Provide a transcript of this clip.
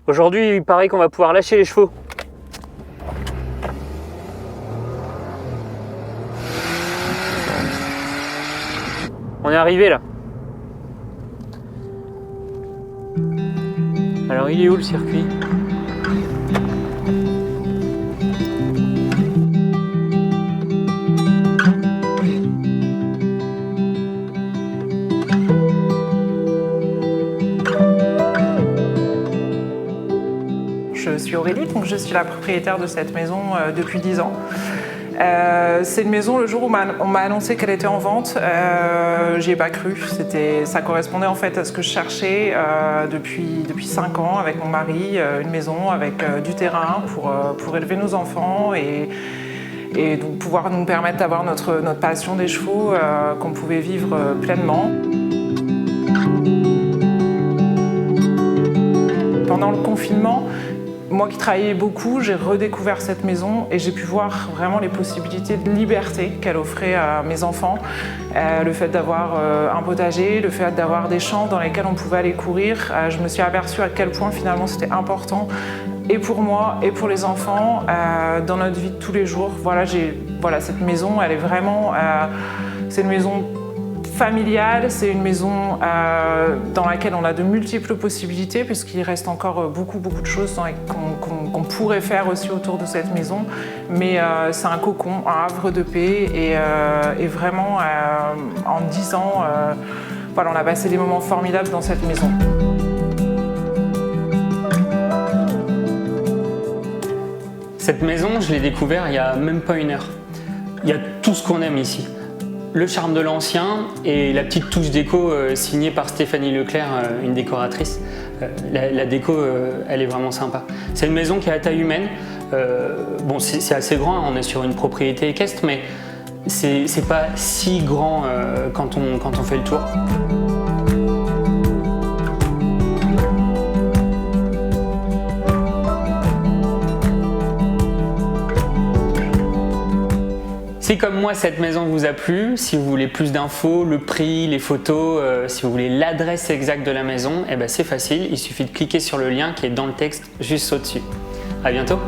Aujourd'hui, il paraît qu'on va pouvoir lâcher les chevaux. On est arrivé là. Alors il est où le circuit? Je suis Aurélie, donc je suis la propriétaire de cette maison depuis 10 ans. C'est une maison, le jour où on m'a annoncé qu'elle était en vente, j'y ai pas cru. Ça correspondait en fait à ce que je cherchais depuis 5 ans avec mon mari, une maison avec du terrain pour élever nos enfants et donc pouvoir nous permettre d'avoir notre passion des chevaux qu'on pouvait vivre pleinement. Pendant le confinement, moi qui travaillais beaucoup, j'ai redécouvert cette maison et j'ai pu voir vraiment les possibilités de liberté qu'elle offrait à mes enfants. Le fait d'avoir un potager, le fait d'avoir des champs dans lesquels on pouvait aller courir. Je me suis aperçue à quel point finalement c'était important et pour moi et pour les enfants dans notre vie de tous les jours. Voilà, cette maison, elle est vraiment... c'est une maison familiale, c'est une maison dans laquelle on a de multiples possibilités puisqu'il reste encore beaucoup de choses qu'on pourrait faire aussi autour de cette maison. Mais c'est un cocon, un havre de paix et vraiment en 10 ans, voilà, on a passé des moments formidables dans cette maison. Cette maison, je l'ai découverte il n'y a même pas 1 heure. Il y a tout ce qu'on aime ici. Le charme de l'ancien et la petite touche déco signée par Stéphanie Leclerc, une décoratrice. La déco, elle est vraiment sympa. C'est une maison qui est à taille humaine. Bon, c'est assez grand, on est sur une propriété équestre, mais c'est pas si grand quand on fait le tour. Si comme moi cette maison vous a plu, si vous voulez plus d'infos, le prix, les photos, si vous voulez l'adresse exacte de la maison, eh ben c'est facile, il suffit de cliquer sur le lien qui est dans le texte juste au-dessus. À bientôt!